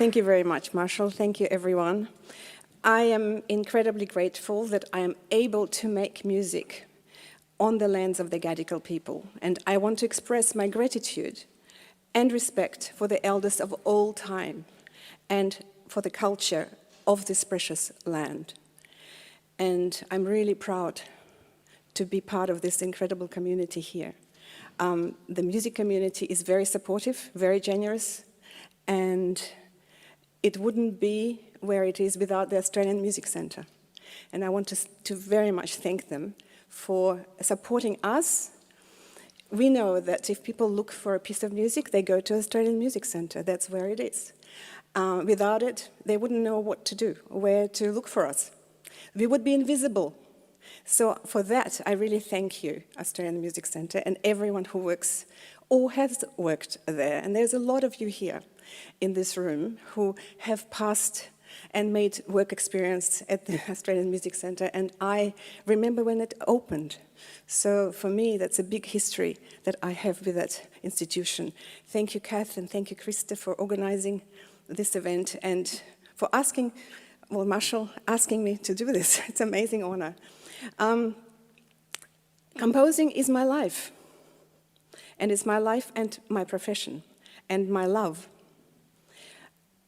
Thank you very much, Marshall. Thank you, everyone. I am incredibly grateful that I am able to make music on the lands of the Gadigal people, and I want to express my gratitude and respect for the elders of all time and for the culture of this precious land. And I'm really proud to be part of this incredible community here. The music community is very supportive, very generous, and it wouldn't be where it is without the Australian Music Centre. And I want to very much thank them for supporting us. We know that if people look for a piece of music, they go to Australian Music Centre. That's where it is. Without it, they wouldn't know what to do, where to look for us. We would be invisible. So for that, I really thank you, Australian Music Centre, and everyone who works or has worked there. And there's a lot of you here in this room who have passed and made work experience at the Australian Music Centre, and I remember when it opened. So for me, that's a big history that I have with that institution. Thank you, Kath, and thank you, Krista, for organizing this event and for asking, well, Marshall asking me to do this. It's an amazing honor. Composing is my life, and it's my life and my profession and my love.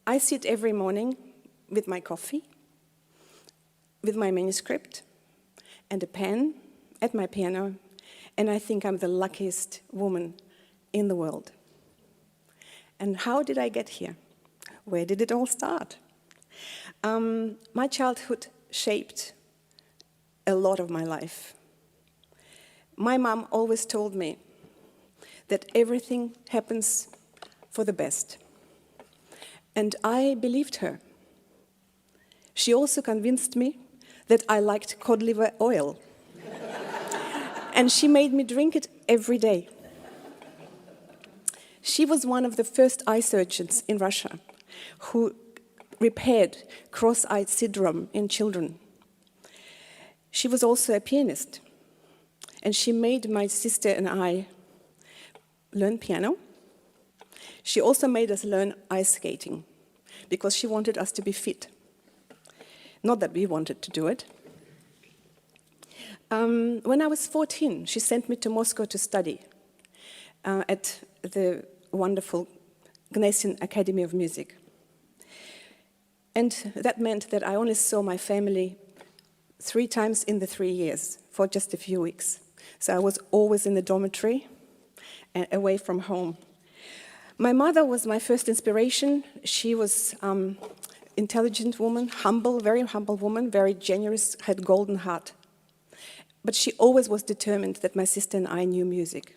I sit every morning with my coffee, with my manuscript, and a pen at my piano, and I think I'm the luckiest woman in the world. And how did I get here? Where did it all start? My childhood shaped a lot of my life. My mom always told me that everything happens for the best. And I believed her. She also convinced me that I liked cod liver oil. And she made me drink it every day. She was one of the first eye surgeons in Russia who repaired cross-eyed syndrome in children. She was also a pianist, and she made my sister and I learn piano. She also made us learn ice skating because she wanted us to be fit. Not that we wanted to do it. When I was 14, she sent me to Moscow to study at the wonderful Gnesian Academy of Music. And that meant that I only saw my family 3 times in the 3 years for just a few weeks. So I was always in the dormitory and away from home. My mother was my first inspiration. She was intelligent woman, humble, very humble woman, very generous, had golden heart. But she always was determined that my sister and I knew music.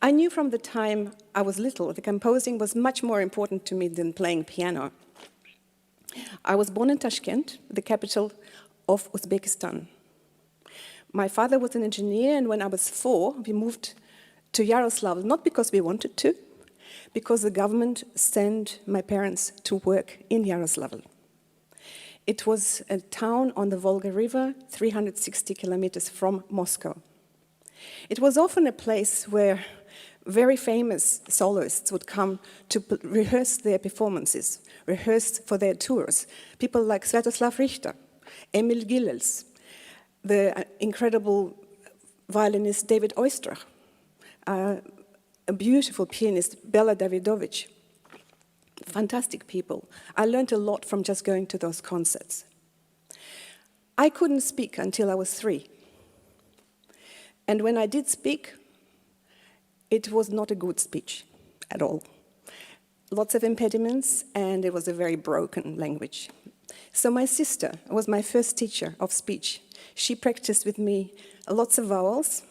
I knew from the time I was little that composing was much more important to me than playing piano. I was born in Tashkent, the capital of Uzbekistan. My father was an engineer, and when I was 4, we moved to Yaroslavl, not because we wanted to, because the government sent my parents to work in Yaroslavl. It was a town on the Volga River, 360 kilometers from Moscow. It was often a place where very famous soloists would come to rehearse their performances, rehearse for their tours. People like Sviatoslav Richter, Emil Gilels, the incredible violinist David Oistrach, a beautiful pianist, Bela Davidovich. Fantastic people. I learned a lot from just going to those concerts. I couldn't speak until I was 3. And when I did speak, it was not a good speech at all. Lots of impediments, and it was a very broken language. So my sister was my first teacher of speech. She practiced with me lots of vowels,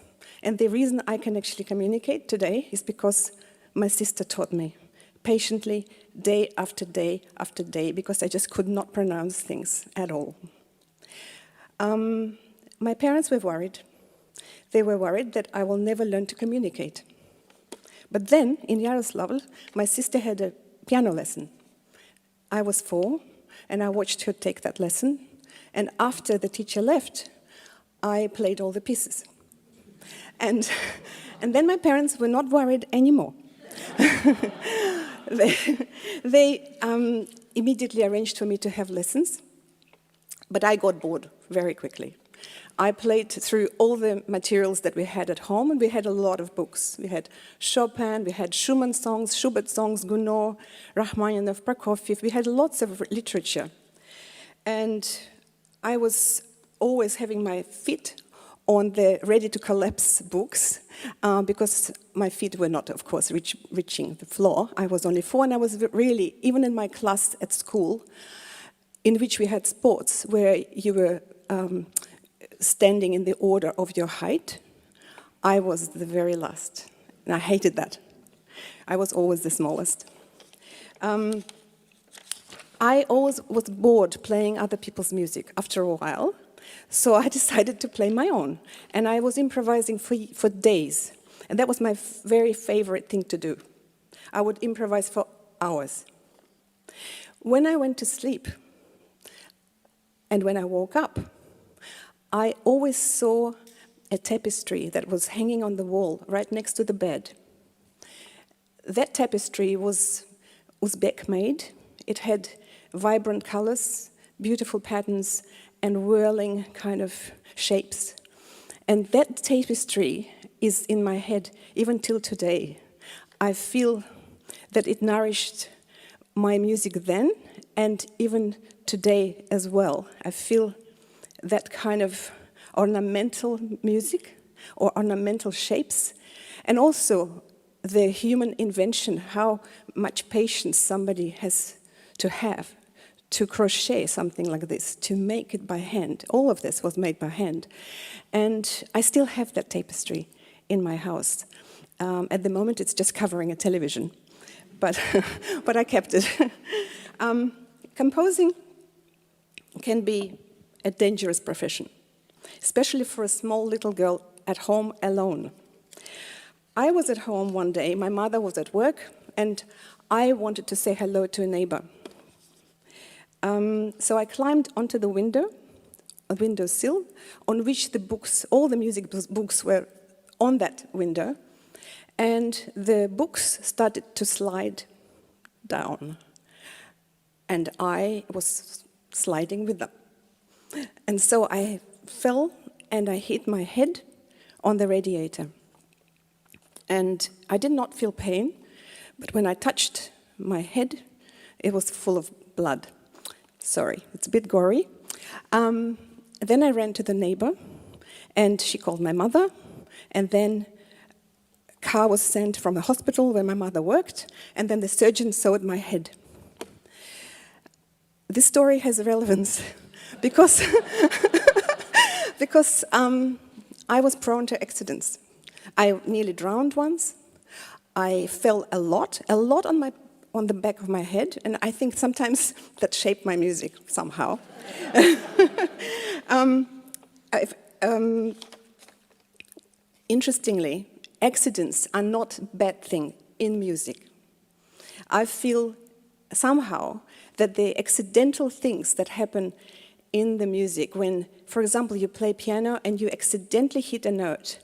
and the reason I can actually communicate today is because my sister taught me patiently, day after day after day, because I just could not pronounce things at all. My parents were worried. They were worried that I will never learn to communicate. But then, in Yaroslavl, my sister had a piano lesson. I was 4, and I watched her take that lesson. And after the teacher left, I played all the pieces. And then my parents were not worried anymore. they immediately arranged for me to have lessons, but I got bored very quickly. I played through all the materials that we had at home, and we had a lot of books. We had Chopin, we had Schumann songs, Schubert songs, Gounod, Rachmaninoff, Prokofiev. We had lots of literature. And I was always having my feet on the ready-to-collapse books because my feet were not, of course, reaching the floor. I was only 4, and I was really, even in my class at school, in which we had sports where you were standing in the order of your height, I was the very last, and I hated that. I was always the smallest. I always was bored playing other people's music after a while, so I decided to play my own, and I was improvising for days, and that was my very favorite thing to do. I would improvise for hours. When I went to sleep, and when I woke up, I always saw a tapestry that was hanging on the wall right next to the bed. That tapestry was Uzbek-made. It had vibrant colors, beautiful patterns, and whirling kind of shapes. And that tapestry is in my head even till today. I feel that it nourished my music then, and even today as well. I feel that kind of ornamental music or ornamental shapes, and also the human invention, how much patience somebody has to crochet something like this, to make it by hand. All of this was made by hand. And I still have that tapestry in my house. At the moment, it's just covering a television, but, but I kept it. Composing can be a dangerous profession, especially for a small little girl at home alone. I was at home one day, my mother was at work, and I wanted to say hello to a neighbor. So I climbed onto the windowsill, on which the books, all the music books were on that window, and the books started to slide down, and I was sliding with them. And so I fell and I hit my head on the radiator. And I did not feel pain, but when I touched my head, it was full of blood. Sorry, it's a bit gory. Then I ran to the neighbor, and she called my mother, and then a car was sent from a hospital where my mother worked, and then the surgeon sewed my head. This story has relevance because, because I was prone to accidents. I nearly drowned once. I fell a lot on the back of my head, and I think sometimes that shaped my music somehow. Interestingly, accidents are not a bad thing in music. I feel somehow that the accidental things that happen in the music, when, for example, you play piano and you accidentally hit a note,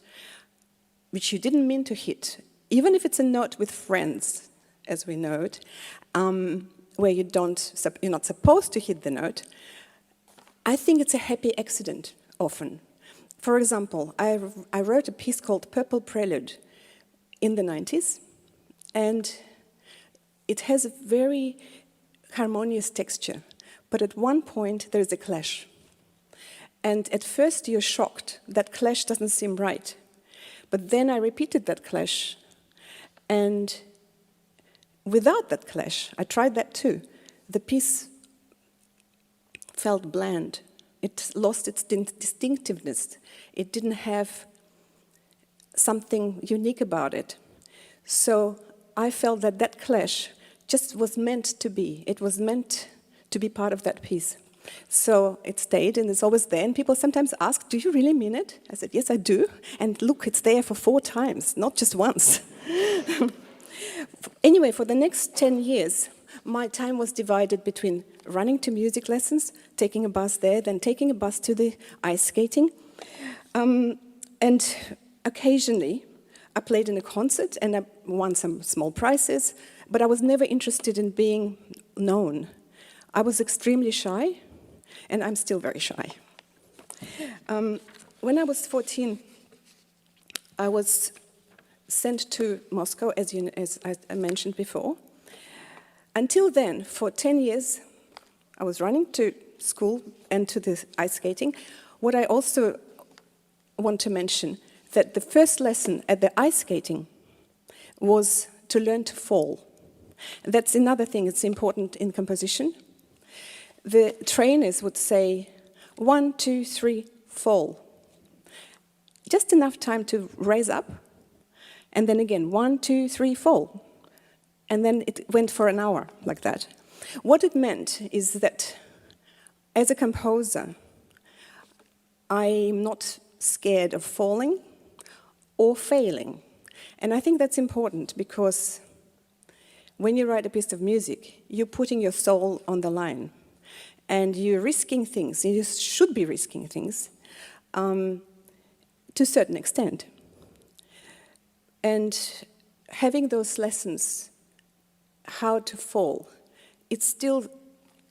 which you didn't mean to hit, even if it's a note with friends, as we know it, where you're not supposed to hit the note, I think it's a happy accident often. For example, I wrote a piece called Purple Prelude in the 90s, and it has a very harmonious texture, but at one point there's a clash. And at first you're shocked, that clash doesn't seem right. But then I repeated that clash, and without that clash, I tried that too, the piece felt bland. It lost its distinctiveness. It didn't have something unique about it. So I felt that that clash just was meant to be. It was meant to be part of that piece. So it stayed, and it's always there. And people sometimes ask, do you really mean it? I said, yes, I do. And look, it's there for 4 times, not just once. Anyway, for the next 10 years, my time was divided between running to music lessons, taking a bus there, then taking a bus to the ice skating. And occasionally, I played in a concert, and I won some small prizes. but I was never interested in being known. I was extremely shy, and I'm still very shy. When I was 14, I was sent to Moscow, as I mentioned before. Until then, for 10 years, I was running to school and to the ice skating. What I also want to mention, that the first lesson at the ice skating was to learn to fall. That's another thing that's important in composition. The trainers would say, 1, 2, 3, fall. Just enough time to raise up, and then again, 1, 2, 3, fall. And then it went for an hour like that. What it meant is that as a composer, I'm not scared of falling or failing. And I think that's important because when you write a piece of music, you're putting your soul on the line. And you're risking things, and you should be risking things, to a certain extent. And having those lessons, how to fall, it's still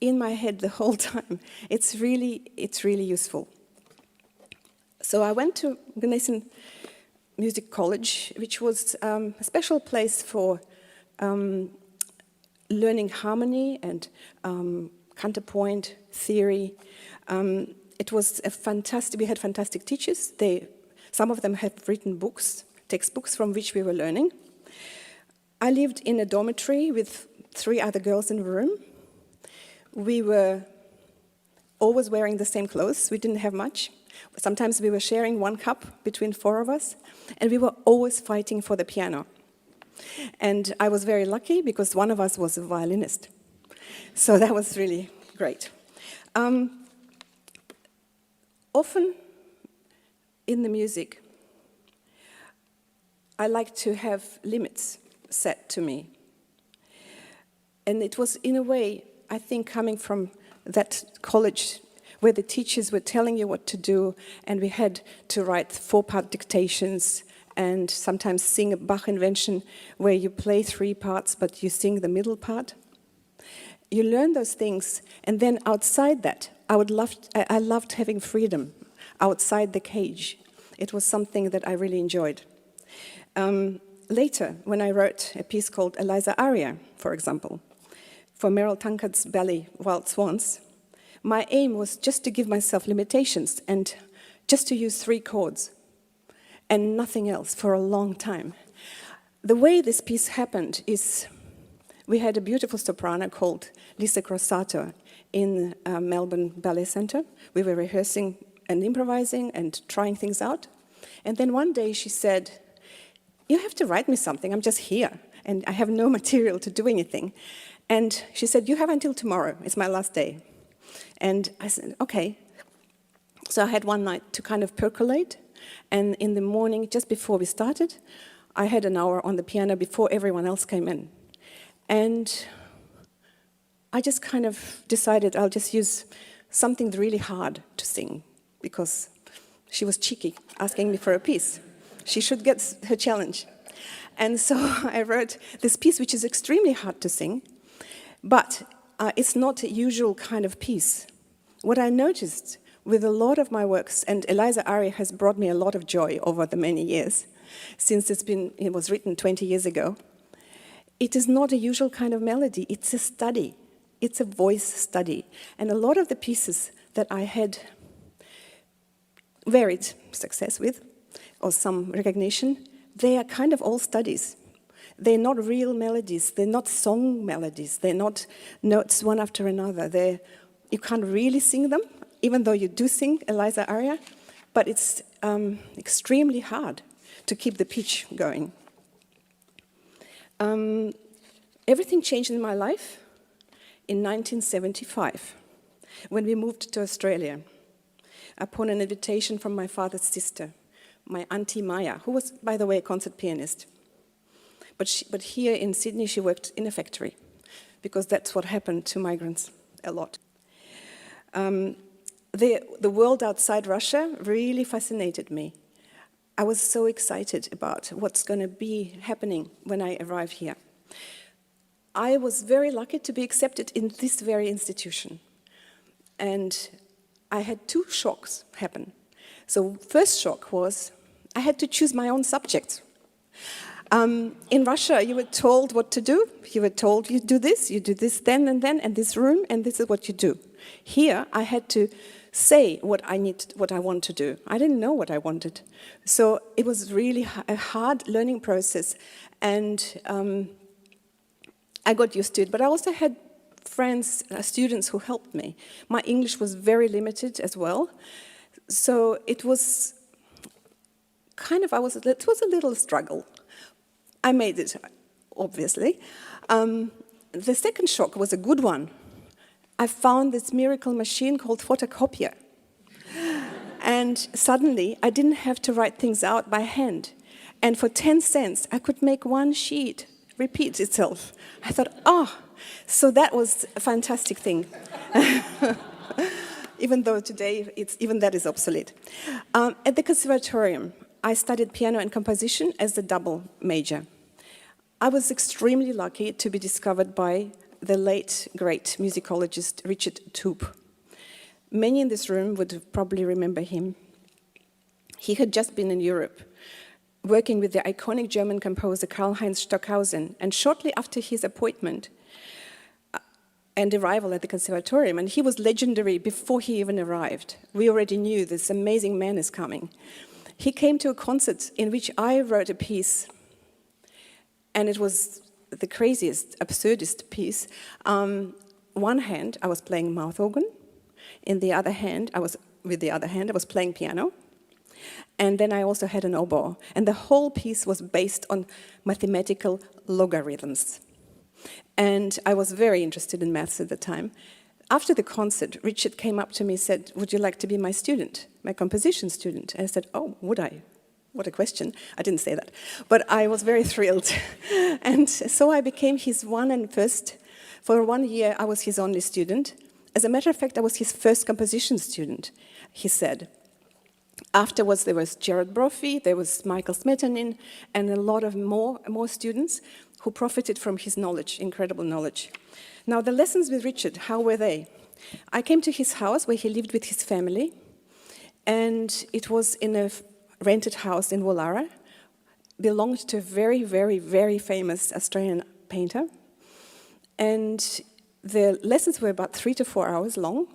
in my head the whole time. It's really useful. So I went to Gnesen Music College, which was a special place for learning harmony and counterpoint theory. It was we had fantastic teachers. Some of them had written books, textbooks from which we were learning. I lived in a dormitory with 3 other girls in the room. We were always wearing the same clothes. We didn't have much. Sometimes we were sharing 1 cup between 4 of us, and we were always fighting for the piano. And I was very lucky because one of us was a violinist. So that was really great. Often in the music, I like to have limits set to me. And it was, in a way, I think, coming from that college where the teachers were telling you what to do, and we had to write 4-part dictations and sometimes sing a Bach invention where you play 3 parts, but you sing the middle part. You learn those things, and then outside that, I loved having freedom outside the cage. It was something that I really enjoyed. Later, when I wrote a piece called Eliza Aria, for example, for Meryl Tankard's ballet Wild Swans, my aim was just to give myself limitations and just to use 3 chords and nothing else for a long time. The way this piece happened is we had a beautiful soprano called Lisa Crossato in Melbourne Ballet Centre. We were rehearsing and improvising and trying things out. And then one day she said, "You have to write me something, I'm just here, and I have no material to do anything." And she said, "You have until tomorrow, it's my last day." And I said, okay. So I had one night to kind of percolate, and in the morning, just before we started, I had an hour on the piano before everyone else came in. And I just kind of decided I'll just use something really hard to sing, because she was cheeky, asking me for a piece. She should get her challenge. And so I wrote this piece, which is extremely hard to sing, but it's not a usual kind of piece. What I noticed with a lot of my works, and Eliza Aria has brought me a lot of joy over the many years, since it was written 20 years ago, it is not a usual kind of melody, it's a study. It's a voice study. And a lot of the pieces that I had varied success with, or some recognition, they are kind of all studies. They're not real melodies, they're not song melodies, they're not notes one after another. You can't really sing them, even though you do sing Eliza Aria, but it's extremely hard to keep the pitch going. Everything changed in my life in 1975, when we moved to Australia, upon an invitation from my father's sister, my auntie Maya, who was, by the way, a concert pianist. But here in Sydney, she worked in a factory, because that's what happened to migrants a lot. The world outside Russia really fascinated me. I was so excited about what's going to be happening when I arrive here. I was very lucky to be accepted in this very institution. And I had 2 shocks happen. So first shock was I had to choose my own subjects. In Russia, you were told what to do. You were told you do this then, and this room, and this is what you do. Here, I had to say what I want to do. I didn't know what I wanted. So it was really a hard learning process, and I got used to it. But I also had friends, students who helped me. My English was very limited as well. So it was it was a little struggle. I made it, obviously. The second shock was a good one. I found this miracle machine called photocopier. And suddenly, I didn't have to write things out by hand. And for 10 cents, I could make one sheet repeat itself. I thought, so that was a fantastic thing. Even though today, even that is obsolete. At the Conservatorium, I studied piano and composition as a double major. I was extremely lucky to be discovered by the late, great musicologist Richard Toop. Many in this room would probably remember him. He had just been in Europe, working with the iconic German composer Karl-Heinz Stockhausen, and shortly after his appointment and arrival at the Conservatorium, and he was legendary before he even arrived. We already knew this amazing man is coming. He came to a concert in which I wrote a piece, and it was the craziest, absurdist piece. One hand, I was playing mouth organ. In the other hand, I was playing piano. And then I also had an oboe. And the whole piece was based on mathematical logarithms. And I was very interested in maths at the time. After the concert, Richard came up to me and said, "Would you like to be my student, my composition student?" And I said, "Oh, would I?" What a question. I didn't say that. But I was very thrilled. And so I became his one and first. For 1 year, I was his only student. As a matter of fact, I was his first composition student, he said. Afterwards, there was Gerard Brophy, there was Michael Smetanin, and a lot of more students who profited from his knowledge, incredible knowledge. Now, the lessons with Richard, how were they? I came to his house where he lived with his family, and it was in a rented house in Woollahra, belonged to a very, very, very famous Australian painter. And the lessons were about 3 to 4 hours long.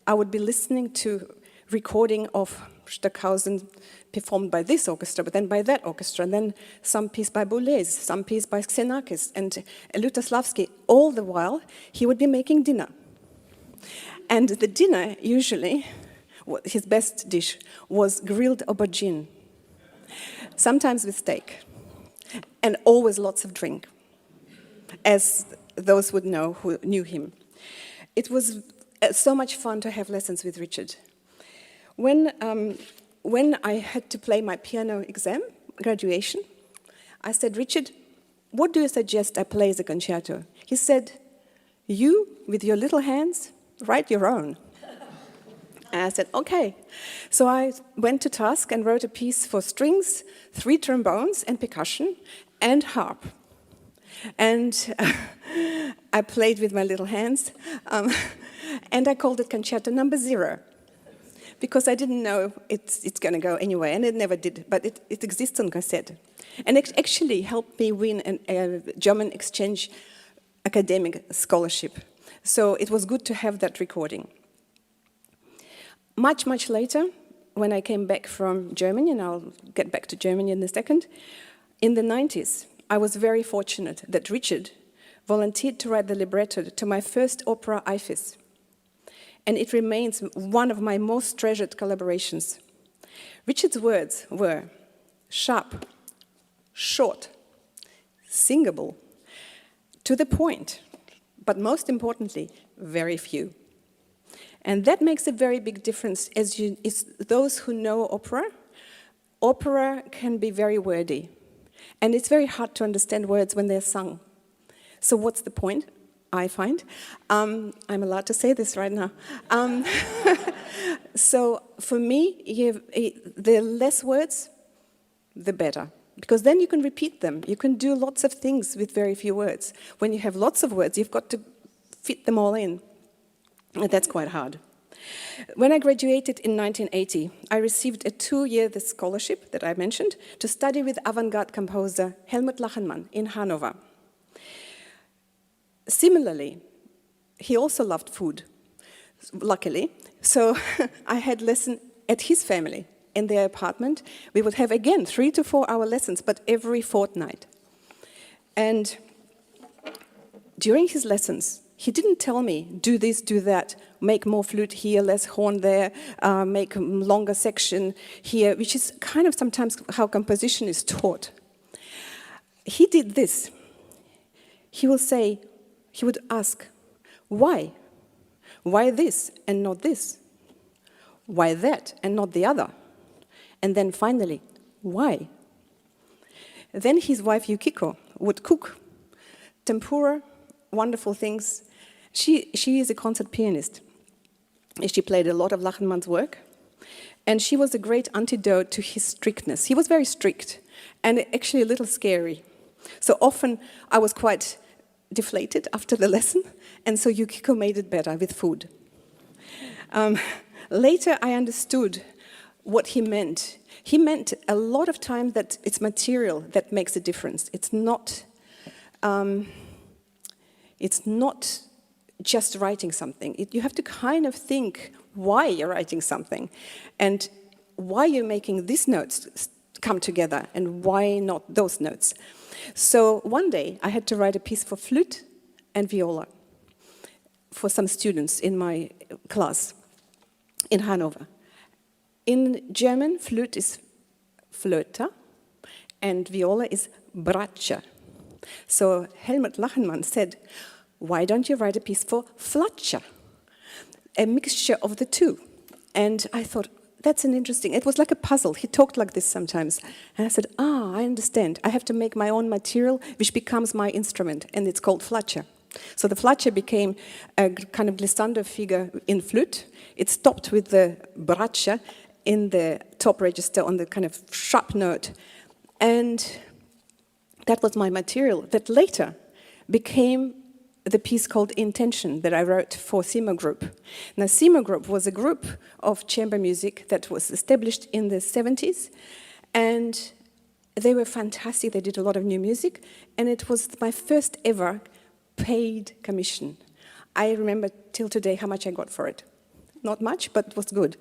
I would be listening to recording of Stockhausen performed by this orchestra, but then by that orchestra, and then some piece by Boulez, some piece by Xenakis, and Lutoslavsky. All the while, he would be making dinner. And the dinner, usually, his best dish was grilled aubergine, sometimes with steak, and always lots of drink, as those would know who knew him. It was so much fun to have lessons with Richard. When I had to play my piano exam, graduation, I said, "Richard, what do you suggest I play as a concerto?" He said, "You, with your little hands, write your own." And I said, "Okay." So I went to task and wrote a piece for strings, 3 trombones and percussion, and harp. And I played with my little hands, and I called it Concerto Number 0, because I didn't know it's going to go anywhere, and it never did, but it exists on cassette. And it actually helped me win a German exchange academic scholarship. So it was good to have that recording. Much, much later, when I came back from Germany, and I'll get back to Germany in a second, in the 90s, I was very fortunate that Richard volunteered to write the libretto to my first opera, Iphis. And it remains one of my most treasured collaborations. Richard's words were sharp, short, singable, to the point, but most importantly, very few. And that makes a very big difference. As those who know opera can be very wordy. And it's very hard to understand words when they're sung. So what's the point, I find? I'm allowed to say this right now. So for me, the less words, the better. because then you can repeat them. You can do lots of things with very few words. When you have lots of words, you've got to fit them all in, and that's quite hard. When I graduated in 1980, I received a 2-year scholarship that I mentioned to study with avant-garde composer Helmut Lachenmann in Hanover. Similarly, he also loved food, luckily, so I had lessons at his family in their apartment. We would have, again, 3 to 4 hour lessons, but every fortnight. And during his lessons, he didn't tell me, do this, do that, make more flute here, less horn there, make a longer section here, which is kind of sometimes how composition is taught. He did this. He would ask, why? Why this and not this? Why that and not the other? And then finally, why? Then his wife Yukiko would cook tempura, wonderful things. She is a concert pianist. She played a lot of Lachenmann's work, and she was a great antidote to his strictness. He was very strict, and actually a little scary. So often I was quite deflated after the lesson, and so Yukiko made it better with food. Later I understood what he meant. He meant a lot of times that it's material that makes a difference. It's not just writing something. You have to kind of think why you're writing something and why you're making these notes come together and why not those notes. So one day I had to write a piece for flute and viola for some students in my class in Hanover. In German, flute is Flöte and viola is Bratsche. So Helmut Lachenmann said, why don't you write a piece for Flatsche? A mixture of the two. And I thought, that's an interesting, it was like a puzzle. He talked like this sometimes. And I said, I understand. I have to make my own material, which becomes my instrument, and it's called Flatsche. So the Flatsche became a kind of glissando figure in flute. It stopped with the Bratsche in the top register on the kind of sharp note. And that was my material that later became the piece called Intention that I wrote for Seymour Group. Now, Seymour Group was a group of chamber music that was established in the 70s, and they were fantastic. They did a lot of new music, and it was my first ever paid commission. I remember till today how much I got for it. Not much, but it was good,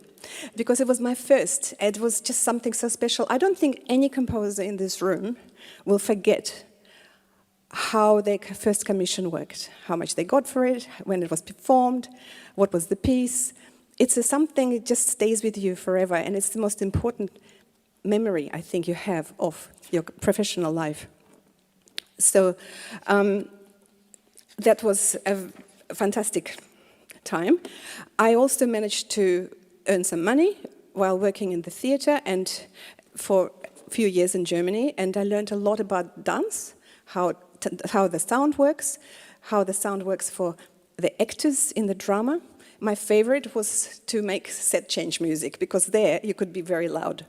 because it was my first. It was just something so special. I don't think any composer in this room will forget how their first commission worked, how much they got for it, when it was performed, what was the piece. It's something that just stays with you forever, and it's the most important memory I think you have of your professional life. So that was a fantastic time. I also managed to earn some money while working in the theater and for a few years in Germany, and I learned a lot about dance, how the sound works for the actors in the drama. My favorite was to make set change music, because there you could be very loud.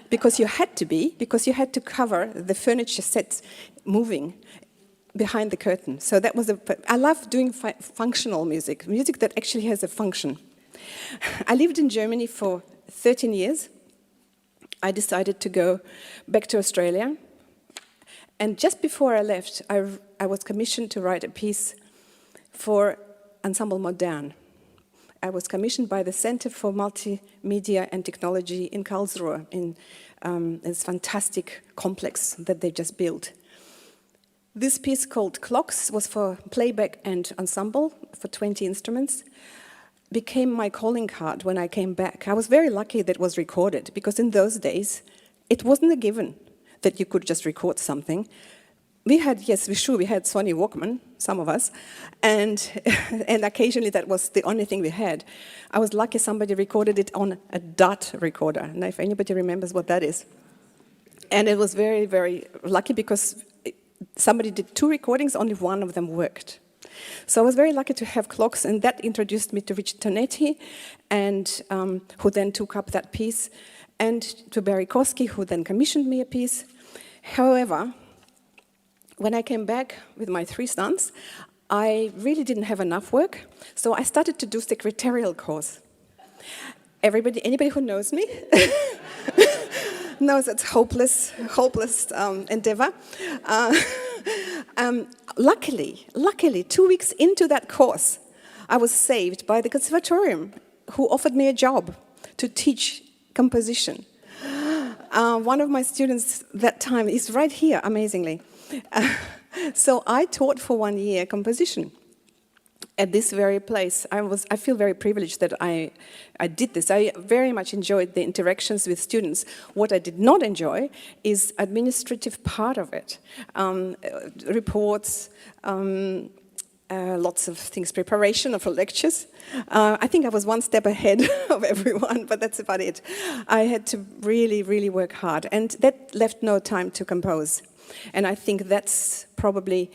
Because you had to cover the furniture sets moving behind the curtain. So that was I love doing functional music that actually has a function. I lived in Germany for 13 years. I decided to go back to Australia. And just before I left, I was commissioned to write a piece for Ensemble Modern. I was commissioned by the Center for Multimedia and Technology in Karlsruhe, in this fantastic complex that they just built. This piece called Clocks was for playback and ensemble for 20 instruments. Became my calling card when I came back. I was very lucky that it was recorded, because in those days, it wasn't a given that you could just record something. We had Sony Walkman, some of us, and occasionally that was the only thing we had. I was lucky somebody recorded it on a DAT recorder. Now, if anybody remembers what that is. And it was very, very lucky, because somebody did 2 recordings, only one of them worked. So I was very lucky to have Clocks, and that introduced me to Richard Tonetti, and who then took up that piece. and to Barry Kosky, who then commissioned me a piece. However, when I came back with my 3 sons, I really didn't have enough work, so I started to do secretarial course. Anybody who knows me knows it's hopeless endeavor. Luckily, 2 weeks into that course, I was saved by the Conservatorium, who offered me a job to teach composition. One of my students that time is right here, amazingly. So I taught for 1 year composition at this very place. I feel very privileged that I did this. I very much enjoyed the interactions with students. What I did not enjoy is administrative part of it. Reports, lots of things, preparation of lectures. I think I was 1 step ahead of everyone, but that's about it. I had to really, really work hard, and that left no time to compose. And I think that's probably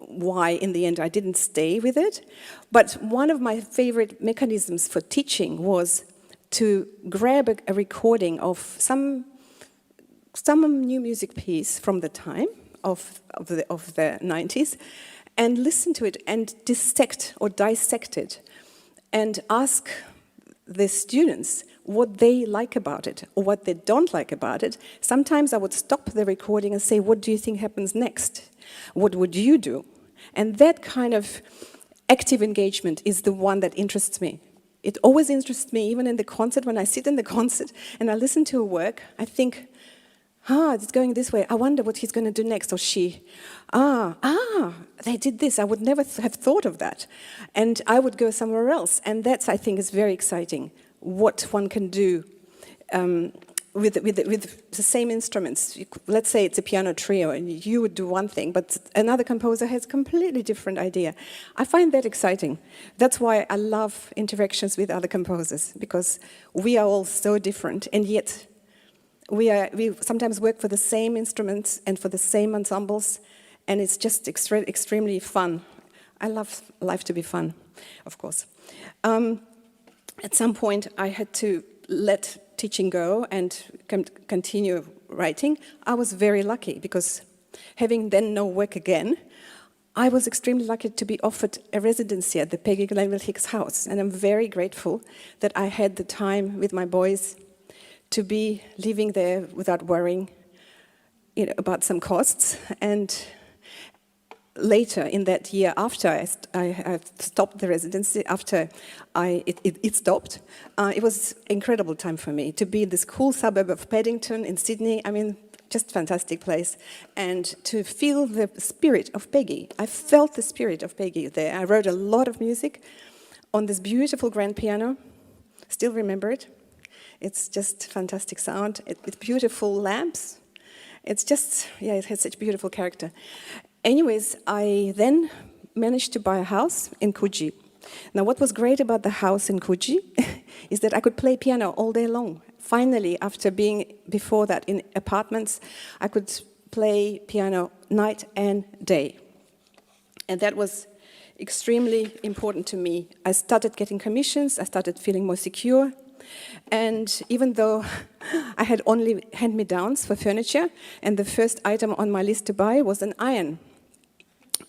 why, in the end, I didn't stay with it. But one of my favorite mechanisms for teaching was to grab a recording of some new music piece from the time of the 90s and listen to it and dissect it and ask the students what they like about it or what they don't like about it. Sometimes I would stop the recording and say, what do you think happens next? What would you do? And that kind of active engagement is the one that interests me. It always interests me, even in the concert, when I sit in the concert and I listen to a work, I think, it's going this way. I wonder what he's going to do next, or she. They did this. I would never have thought of that. And I would go somewhere else. And that's, I think, is very exciting, what one can do with the same instruments. Let's say it's a piano trio, and you would do one thing, but another composer has a completely different idea. I find that exciting. That's why I love interactions with other composers, because we are all so different, and yet we sometimes work for the same instruments and for the same ensembles, and it's just extremely fun. I love life to be fun, of course. At some point, I had to let teaching go and continue writing. I was very lucky, because having then no work again, I was extremely lucky to be offered a residency at the Peggy Glanville-Hicks house, and I'm very grateful that I had the time with my boys to be living there without worrying, about some costs. And later in that year, after I stopped the residency, after it stopped, it was an incredible time for me to be in this cool suburb of Paddington in Sydney. I mean, just fantastic place. And to feel the spirit of Peggy. I felt the spirit of Peggy there. I wrote a lot of music on this beautiful grand piano. Still remember it. It's just fantastic sound with beautiful lamps. It's just, it has such beautiful character. Anyways, I then managed to buy a house in Coogee. Now, what was great about the house in Coogee is that I could play piano all day long. Finally, after being before that in apartments, I could play piano night and day. And that was extremely important to me. I started getting commissions, I started feeling more secure. And even though I had only hand-me-downs for furniture, and the first item on my list to buy was an iron.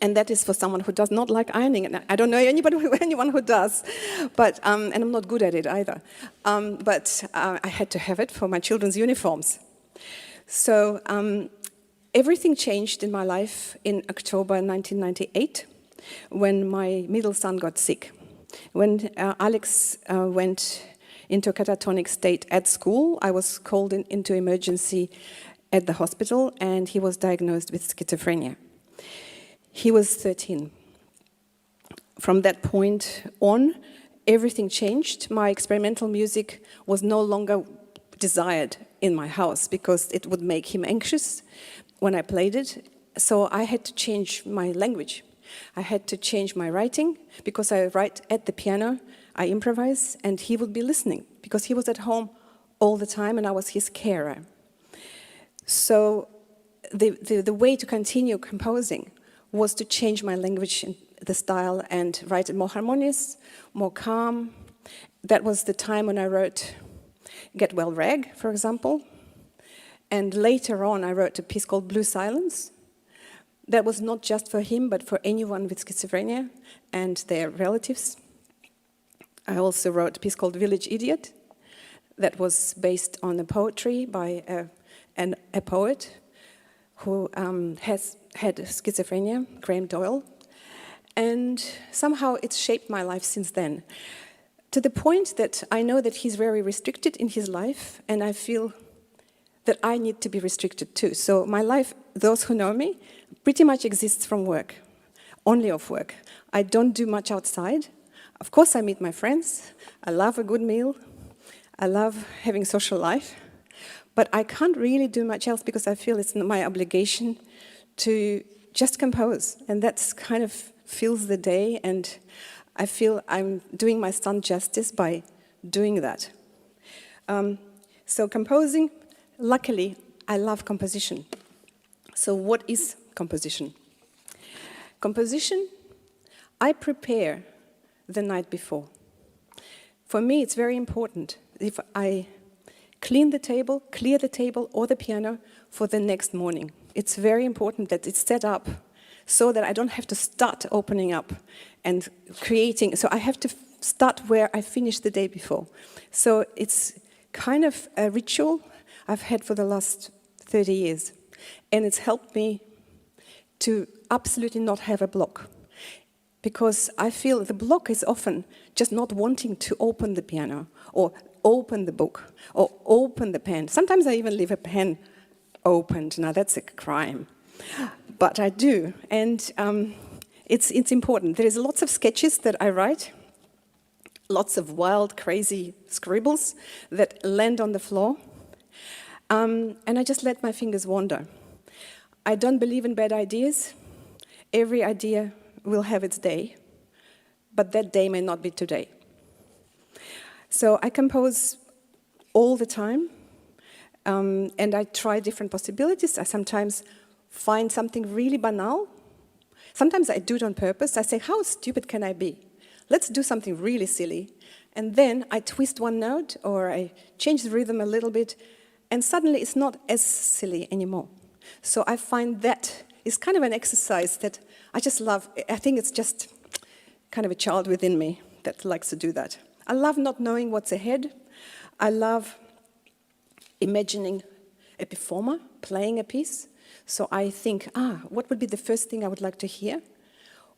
And that is for someone who does not like ironing. And I don't know anyone who does, but and I'm not good at it either. But I had to have it for my children's uniforms. So everything changed in my life in October 1998, when my middle son got sick. When Alex went into a catatonic state at school, I was called into emergency at the hospital, and he was diagnosed with schizophrenia. He was 13. From that point on, everything changed. My experimental music was no longer desired in my house because it would make him anxious when I played it. So I had to change my language. I had to change my writing, because I write at the piano, I improvise, and he would be listening because he was at home all the time and I was his carer. So the way to continue composing was to change my language and the style and write it more harmonious, more calm. That was the time when I wrote Get Well Rag, for example. And later on, I wrote a piece called Blue Silence. That was not just for him, but for anyone with schizophrenia and their relatives. I also wrote a piece called Village Idiot that was based on a poetry by a poet who has had schizophrenia, Graham Doyle. And somehow it's shaped my life since then, to the point that I know that he's very restricted in his life, and I feel that I need to be restricted too. So my life, those who know me, pretty much exists from work, only of work. I don't do much outside. Of course, I meet my friends. I love a good meal. I love having social life. But I can't really do much else because I feel it's my obligation to just compose. And that's kind of fills the day, and I feel I'm doing my son justice by doing that. So composing, luckily, I love composition. So what is composition? Composition, I prepare the night before. For me, it's very important if I clear the table or the piano for the next morning. It's very important that it's set up so that I don't have to start opening up and creating. So I have to start where I finished the day before. So it's kind of a ritual I've had for the last 30 years. And it's helped me to absolutely not have a block. Because I feel the block is often just not wanting to open the piano or open the book or open the pen. Sometimes I even leave a pen opened. Now that's a crime. But I do, and it's important. There is lots of sketches that I write, lots of wild, crazy scribbles that land on the floor, and I just let my fingers wander. I don't believe in bad ideas. Every idea will have its day, but that day may not be today. So I compose all the time, and I try different possibilities. I sometimes find something really banal. Sometimes I do it on purpose. I say, how stupid can I be? Let's do something really silly. And then I twist one note, or I change the rhythm a little bit, and suddenly it's not as silly anymore. So I find that is kind of an exercise that I just love. I think it's just kind of a child within me that likes to do that. I love not knowing what's ahead. I love imagining a performer playing a piece. So I think, what would be the first thing I would like to hear?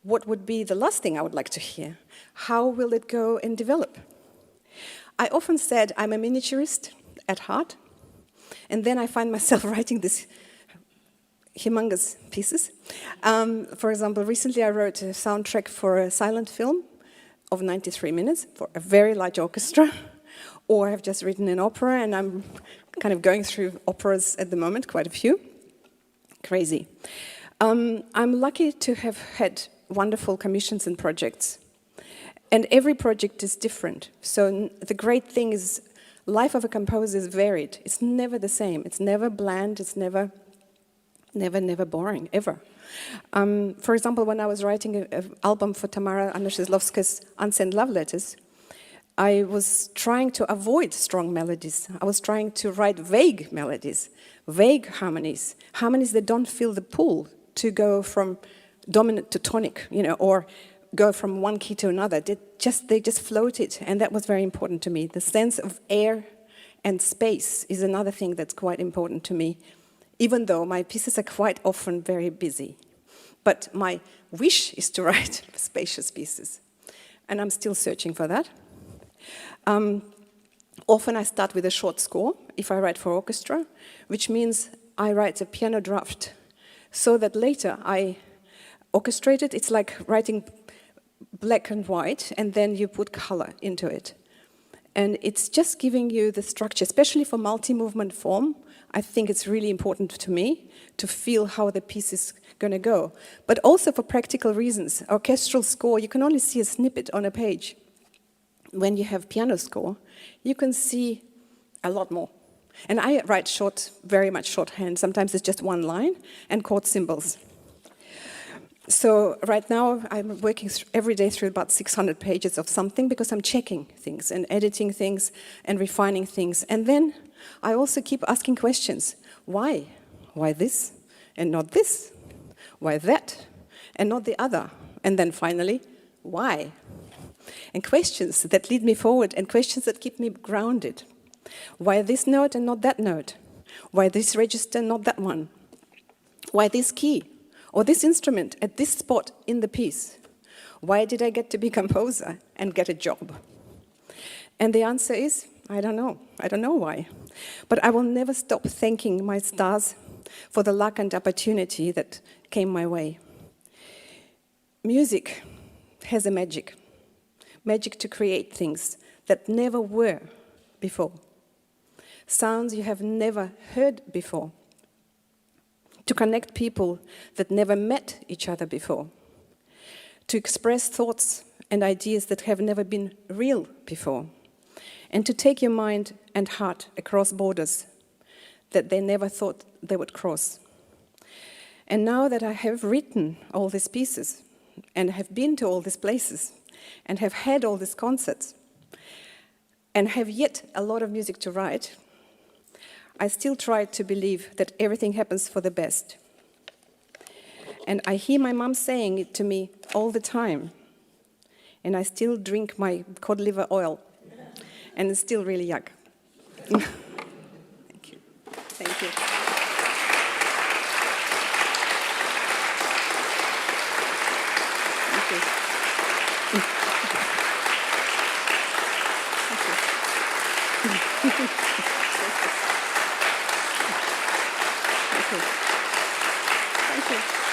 What would be the last thing I would like to hear? How will it go and develop? I often said I'm a miniaturist at heart, and then I find myself writing these humongous pieces. For example, recently I wrote a soundtrack for a silent film of 93 minutes for a very large orchestra, or I've just written an opera, and I'm kind of going through operas at the moment, quite a few. Crazy. I'm lucky to have had wonderful commissions and projects. And every project is different. So the great thing is life of a composer is varied. It's never the same. It's never bland. It's never boring, ever. For example, when I was writing an album for Tamara Anna-Szydlowska's Unsent Love Letters, I was trying to avoid strong melodies. I was trying to write vague melodies, vague harmonies, harmonies that don't feel the pull to go from dominant to tonic, or go from one key to another. They just floated, and that was very important to me. The sense of air and space is another thing that's quite important to me, even though my pieces are quite often very busy. But my wish is to write spacious pieces, and I'm still searching for that. Often I start with a short score, if I write for orchestra, which means I write a piano draft, so that later I orchestrate it. It's like writing black and white, and then you put color into it. And it's just giving you the structure, especially for multi-movement form. I think it's really important to me to feel how the piece is going to go. But also for practical reasons. Orchestral score, you can only see a snippet on a page. When you have piano score, you can see a lot more. And I write short, very much shorthand. Sometimes it's just one line and chord symbols. So right now I'm working every day through about 600 pages of something because I'm checking things and editing things and refining things. And then I also keep asking questions. Why? Why this and not this? Why that and not the other? And then finally, why? And questions that lead me forward and questions that keep me grounded. Why this note and not that note? Why this register, not that one? Why this key or this instrument at this spot in the piece? Why did I get to be composer and get a job? And the answer is, I don't know. I don't know why. But I will never stop thanking my stars for the luck and opportunity that came my way. Music has a magic to create things that never were before. Sounds you have never heard before. To connect people that never met each other before. To express thoughts and ideas that have never been real before. And to take your mind and heart across borders that they never thought they would cross. And now that I have written all these pieces and have been to all these places and have had all these concerts and have yet a lot of music to write, I still try to believe that everything happens for the best. And I hear my mom saying it to me all the time. And I still drink my cod liver oil. And it's still really yuck. Thank you. Thank you. Thank you. Thank you. Thank you.